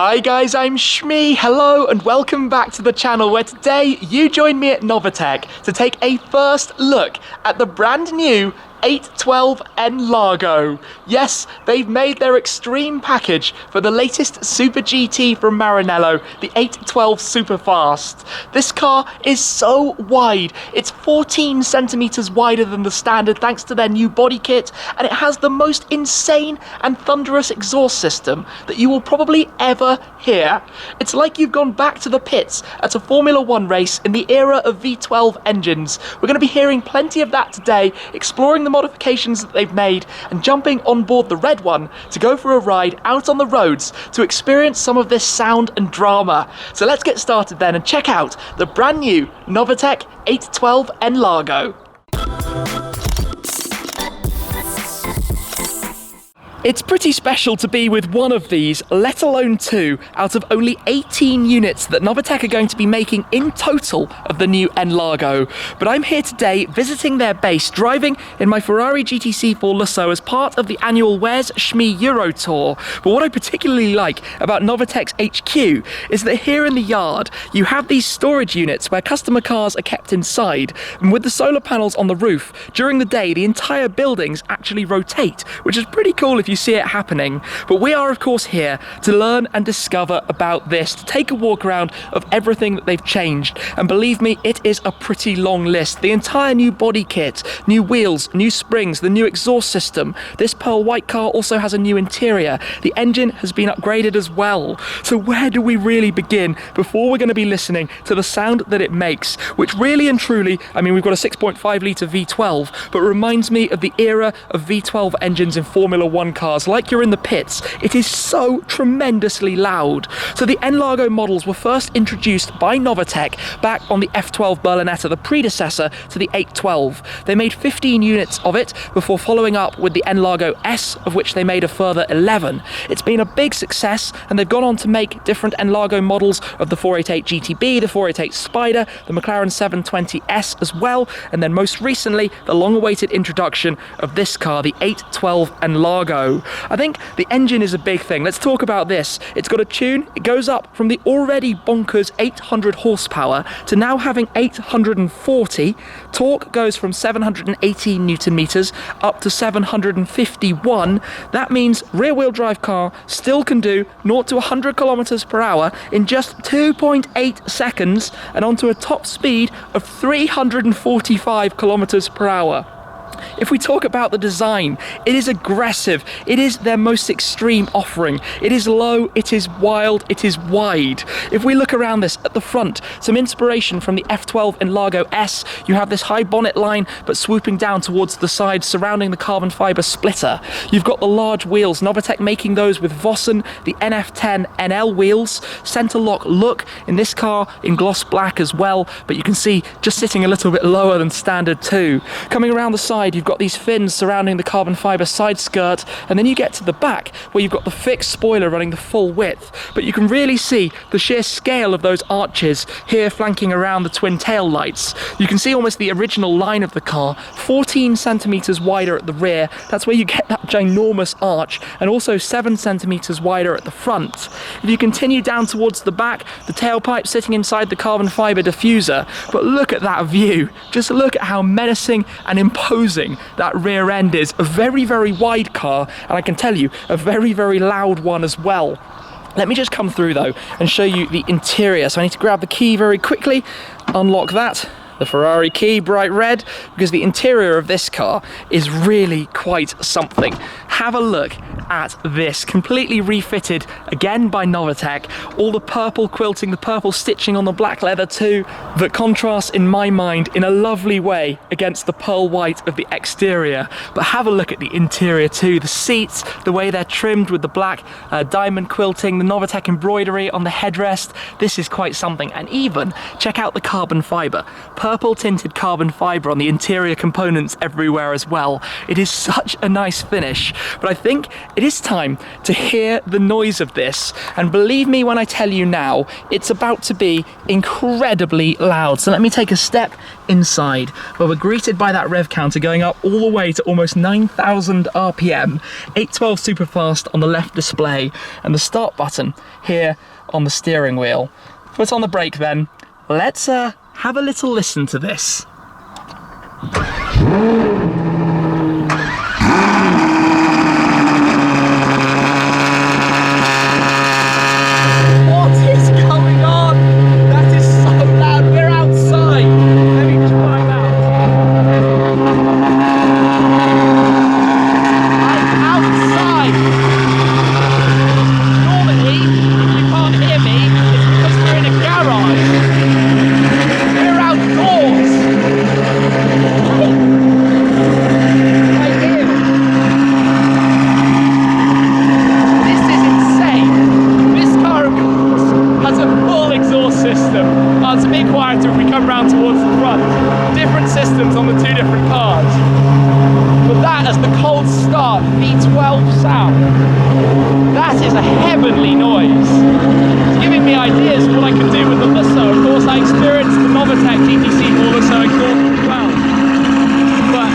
Hi guys, I'm Shmee. Hello and welcome back to the channel where today you join me at Novitec to take a first look at the brand new F12 N-Largo. Yes, they've made their extreme package for the latest Super GT from Maranello, the F12 Superfast. This car is so wide. It's 14 centimeters wider than the standard thanks to their new body kit, and it has the most insane and thunderous exhaust system that you will probably ever hear. It's like you've gone back to the pits at a Formula 1 race in the era of V12 engines. We're going to be hearing plenty of that today, exploring the modifications that they've made and jumping on board the red one to go for a ride out on the roads to experience some of this sound and drama. So let's get started then and check out the brand new Novitec F12 N-Largo. It's pretty special to be with one of these, let alone two, out of only 18 units that Novitec are going to be making in total of the new N-Largo. But I'm here today visiting their base, driving in my Ferrari GTC4 Lusso as part of the annual Where's Shmee Euro Tour. But what I particularly like about Novitec's HQ is that here in the yard, you have these storage units where customer cars are kept inside. And with the solar panels on the roof, during the day, the entire buildings actually rotate, which is pretty cool if you see it happening. But we are of course here to learn and discover about this, to take a walk around of everything that they've changed, and believe me, it is a pretty long list. The entire new body kit, new wheels, new springs, the new exhaust system. This pearl white car also has a new interior. The engine has been upgraded as well. So where do we really begin before we're going to be listening to the sound that it makes, which really and truly, I mean, we've got a 6.5 litre V12, but reminds me of the era of V12 engines in Formula 1 cars, like you're in the pits. It is so tremendously loud. So the N-Largo models were first introduced by Novitec back on the F12 Berlinetta, the predecessor to the F12. They made 15 units of it before following up with the N-Largo S, of which they made a further 11. It's been a big success, and they've gone on to make different N-Largo models of the 488 GTB, the 488 Spider, the McLaren 720S as well, and then most recently the long-awaited introduction of this car, the F12 N-Largo. I think the engine is a big thing. Let's talk about this. It's got a tune. It goes up from the already bonkers 800 horsepower to now having 840. Torque goes from 718 Newton meters up to 751. That means rear-wheel drive car still can do 0 to 100 kilometers per hour in just 2.8 seconds and onto a top speed of 345 kilometers per hour. If we talk about the design, it is aggressive. It is their most extreme offering. It is low, it is wild, it is wide. If we look around this at the front, some inspiration from the F12 N-Largo S. You have this high bonnet line, but swooping down towards the sides, surrounding the carbon fiber splitter. You've got the large wheels, Novitec making those with Vossen, the NF10 NL wheels. Center lock look in this car in gloss black as well, but you can see just sitting a little bit lower than standard too. Coming around the side, you've got these fins surrounding the carbon fiber side skirt, and then you get to the back where you've got the fixed spoiler running the full width. But you can really see the sheer scale of those arches here flanking around the twin tail lights. You can see almost the original line of the car, 14 centimeters wider at the rear. That's where you get that ginormous arch, and also 7 centimeters wider at the front. If you continue down towards the back, the tailpipe sitting inside the carbon fiber diffuser. But look at that view. Just look at how menacing and imposing that rear end is. A very, very wide car, and I can tell you, a very, very loud one as well. Let me just come through though and show you the interior. So I need to grab the key very quickly, unlock that. The Ferrari key, bright red, because the interior of this car is really quite something. Have a look at this, completely refitted again by Novitec. All the purple quilting, the purple stitching on the black leather too, that contrasts in my mind in a lovely way against the pearl white of the exterior. But have a look at the interior too, the seats, the way they're trimmed with the black diamond quilting, the Novitec embroidery on the headrest. This is quite something. And even check out the carbon fiber. Purple tinted carbon fiber on the interior components everywhere as well. It is such a nice finish, but I think it is time to hear the noise of this. And believe me when I tell you now, it's about to be incredibly loud. So let me take a step inside, where we're greeted by that rev counter going up all the way to almost 9,000 RPM, 812 Superfast on the left display, and the start button here on the steering wheel. Put on the brake then. Let's have a little listen to this. What is going on? That is so loud. We're outside. Let me try out. I'm outside. Normally, if you can't hear me, it's because we're in a garage. We're outdoors. I hear it. This is insane. This car, of course, has a full exhaust system. It's a bit quieter if we come round towards the front. Different systems on the two different cars. But that as the cold start V12 sound, that is a heavenly noise. It's giving me ideas of what I can do with the Lusso. Of course, I experienced the Novitec GTC Lusso exhaust as well. But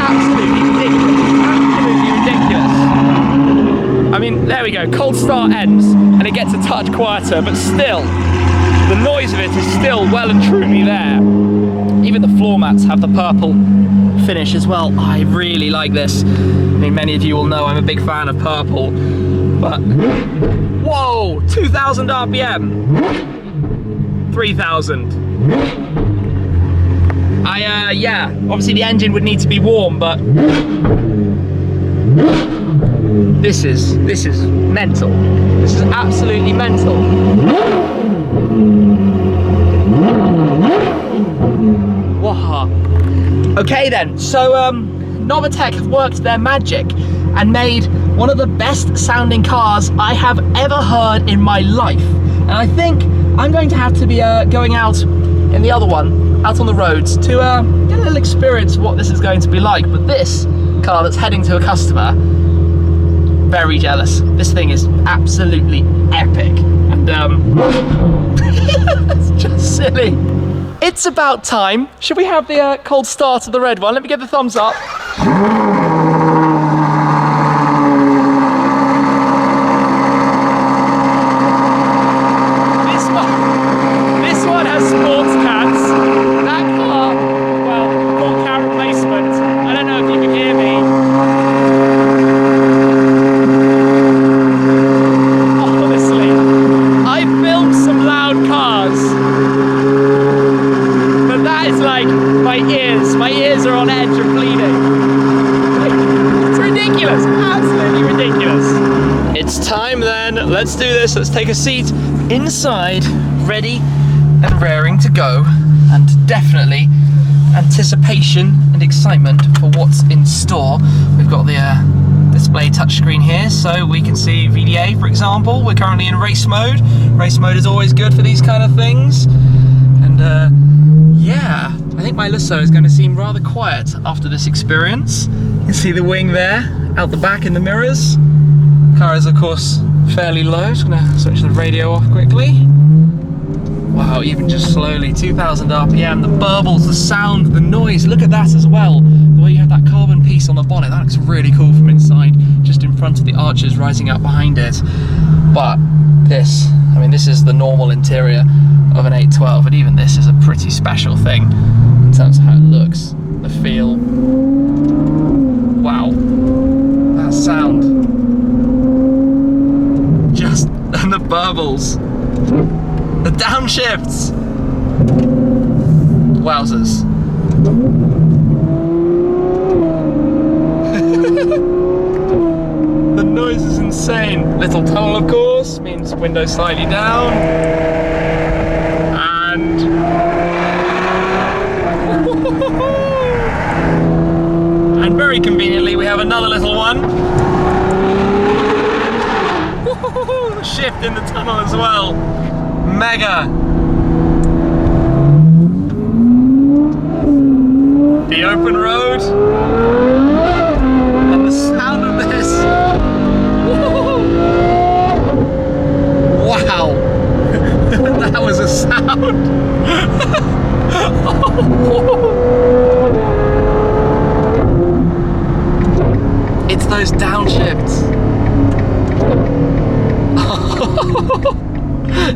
absolutely ridiculous. I mean, there we go, cold start ends and it gets a touch quieter, but still, the noise of it is still well and truly there. Even the floor mats have the purple finish as well. I really like this. I mean, many of you will know I'm a big fan of purple, but whoa, 2,000 RPM, 3,000. Yeah, obviously the engine would need to be warm, but this is mental. This is absolutely mental. Wow. Okay then, so Novitec have worked their magic and made one of the best sounding cars I have ever heard in my life. And I think I'm going to have to be going out in the other one, out on the roads, to get a little experience of what this is going to be like. But this car that's heading to a customer, very jealous. This thing is absolutely epic. And it's just silly. It's about time. Should we have the cold start of the red one? Let me get the thumbs up. This one has sports cats. That car, well, full cat replacement. I don't know if you can hear me. Honestly, I filmed some loud cars. Like my ears are on edge and bleeding. It's ridiculous, absolutely ridiculous. It's time then, let's do this. Let's take a seat inside, ready and raring to go, and definitely anticipation and excitement for what's in store. We've got the display touchscreen here, so we can see VDA, for example. We're currently in race mode. Race mode is always good for these kind of things, and yeah, I think my Lusso is going to seem rather quiet after this experience. You can see the wing there, out the back in the mirrors. Car is of course fairly low, just going to switch the radio off quickly. Wow, even just slowly, 2,000 RPM, the burbles, the sound, the noise, look at that as well. The way you have that carbon piece on the bonnet, that looks really cool from inside, just in front of the arches rising up behind it. But this, I mean, this is the normal interior of an 812, and even this is a pretty special thing in terms of how it looks, the feel. Wow, that sound. Just, and the burbles. The downshifts. Wowzers. The noise is insane. Little tunnel, of course, means window slightly down. And very conveniently we have another little one. Shift in the tunnel as well. Mega. the open road, and the sound of this. Wow, that was a sound. It's those downshifts.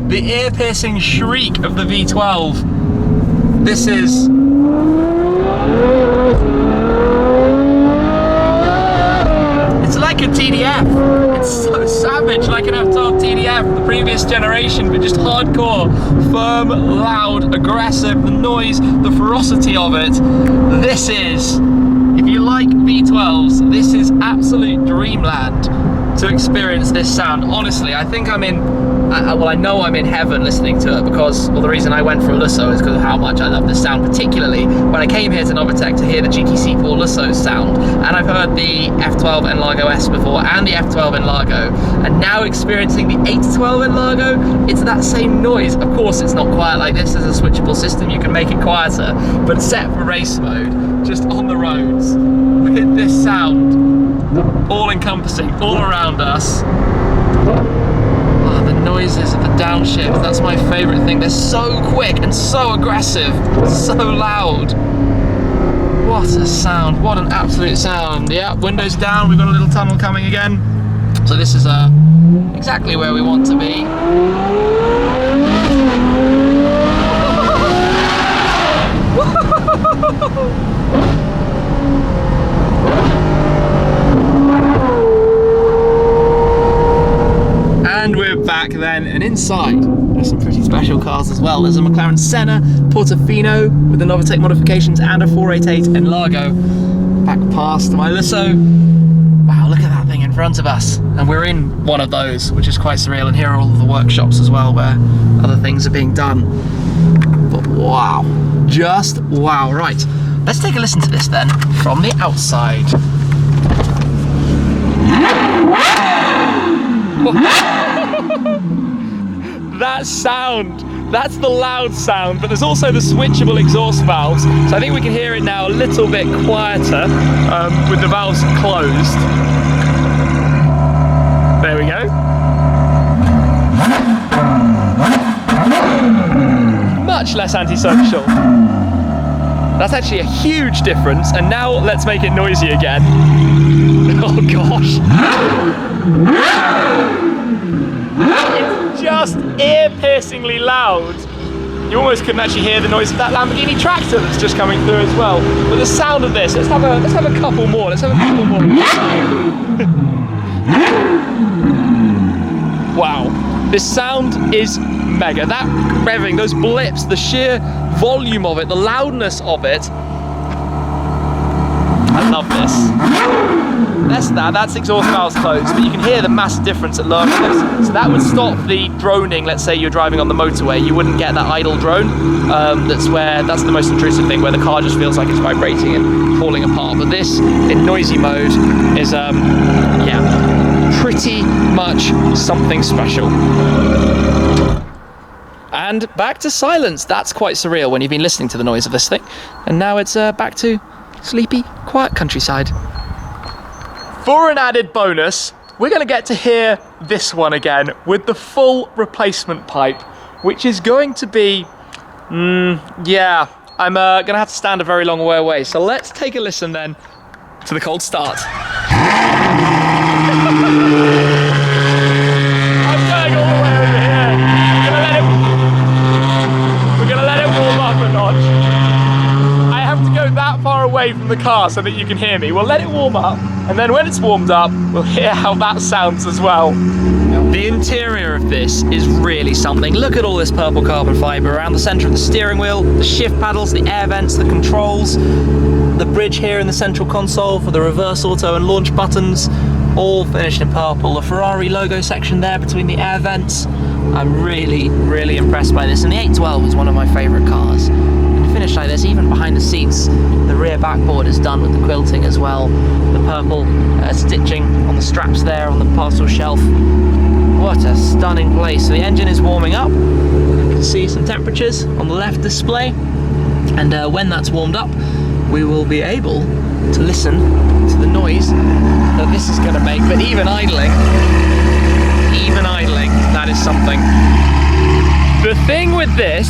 The ear-piercing shriek of the V12. This is... It's like a TDF. It's so savage, like an F12 TDF, the previous generation, but just hardcore, firm, loud, aggressive, the noise, the ferocity of it. This is, if you like V12s, this is absolute dreamland to experience this sound. Honestly, I think I'm in, well, I know I'm in heaven listening to it because, well, the reason I went for a Lusso is because of how much I love this sound, particularly when I came here to Novitec to hear the GTC4 Lusso sound. And I've heard the F12 N-Largo S before and the F12 N-Largo, and now experiencing the F12 N-Largo, it's that same noise. Of course, it's not quiet like this. There's a switchable system, you can make it quieter, but set for race mode, just on the roads, with this sound, all encompassing, all around us. Oh, the noises of the downshift, that's my favourite thing. They're so quick and so aggressive, so loud. What a sound, what an absolute sound. Yeah, windows down, we've got a little tunnel coming again. So this is exactly where we want to be. And we're back then, and inside there's some pretty special cars as well. There's a McLaren Senna, Portofino with the Novitec modifications, and a 488 N-Largo. Back past my Lusso. Wow, look at that thing in front of us. And we're in one of those, which is quite surreal. And here are all of the workshops as well, where other things are being done. But wow, just wow. Right, let's take a listen to this then, from the outside. That sound, that's the loud sound, but there's also the switchable exhaust valves, so I think we can hear it now a little bit quieter with the valves closed. There we go. Much less antisocial. That's actually a huge difference, and now let's make it noisy again. Oh gosh. It's just ear-piercingly loud. You almost couldn't actually hear the noise of that Lamborghini tractor that's just coming through as well. But the sound of this, let's have a couple more. Let's have a couple more. Wow, this sound is mega. That revving, those blips, the sheer volume of it, the loudness of it. I love this. That's exhaust valves closed, but you can hear the massive difference at lower levels. So that would stop the droning. Let's say you're driving on the motorway, you wouldn't get that idle drone. That's the most intrusive thing, where the car just feels like it's vibrating and falling apart. But this, in noisy mode, is yeah, pretty much something special. And back to silence. That's quite surreal when you've been listening to the noise of this thing. And now it's back to sleepy, quiet countryside. For an added bonus, we're going to get to hear this one again with the full replacement pipe, which is going to be, yeah, I'm going to have to stand a very long way away. So let's take a listen then to the cold start. I'm going all the way over here. We're going to let it warm up a notch. I have to go that far away from the car so that you can hear me. We'll let it warm up, and then when it's warmed up, we'll hear how that sounds as well. The interior of this is really something. Look at all this purple carbon fibre around the centre of the steering wheel, the shift paddles, the air vents, the controls, the bridge here in the central console for the reverse auto and launch buttons, all finished in purple. The Ferrari logo section there between the air vents. I'm really, really impressed by this, and the 812 is one of my favourite cars. Finished like this, even behind the seats. The rear backboard is done with the quilting as well. The purple stitching on the straps there on the parcel shelf. What a stunning place. So the engine is warming up. You can see some temperatures on the left display, and when that's warmed up, we will be able to listen to the noise that this is going to make. But even idling, that is something. The thing with this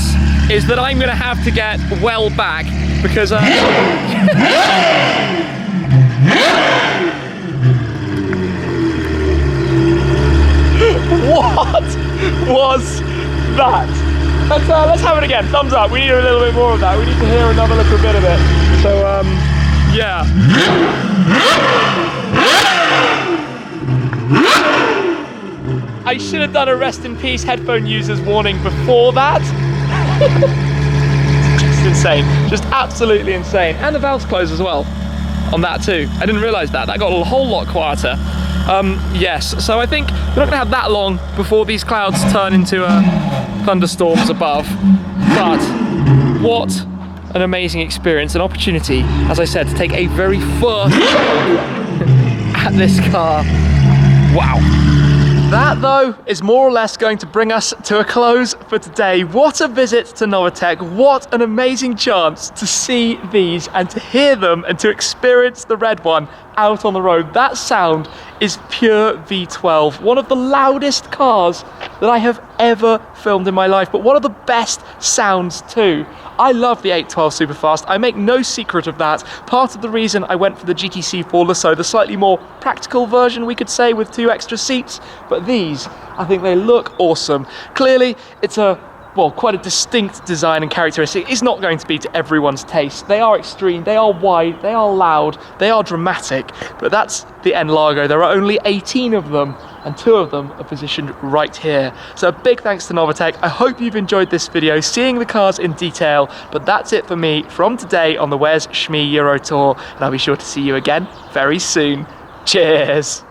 is that I'm going to have to get well back because what was that? Let's have it again. Thumbs up. We need a little bit more of that. We need to hear another little bit of it. So yeah. I should have done a rest in peace headphone users warning before that. Just insane. Just absolutely insane. And the valves close as well on that too. I didn't realise that. That got a whole lot quieter. Yes, so I think we're not going to have that long before these clouds turn into thunderstorms above. But what an amazing experience, an opportunity, as I said, to take a very first look at this car. Wow. That, though, is more or less going to bring us to a close for today. What a visit to Novitec. What an amazing chance to see these and to hear them and to experience the red one out on the road. That sound is pure V12. One of the loudest cars that I have ever filmed in my life, but one of the best sounds too. I love the 812 Superfast. I make no secret of that. Part of the reason I went for the GTC 4 so the slightly more practical version, we could say, with 2 extra seats. But these, I think they look awesome. Clearly, it's quite a distinct design and characteristic. It's not going to be to everyone's taste. They are extreme, they are wide, they are loud, they are dramatic, but that's the N-Largo. There are only 18 of them, and 2 of them are positioned right here. So a big thanks to Novitec. I hope you've enjoyed this video, seeing the cars in detail, but that's it for me from today on the Where's Shmee Euro Tour, and I'll be sure to see you again very soon. Cheers!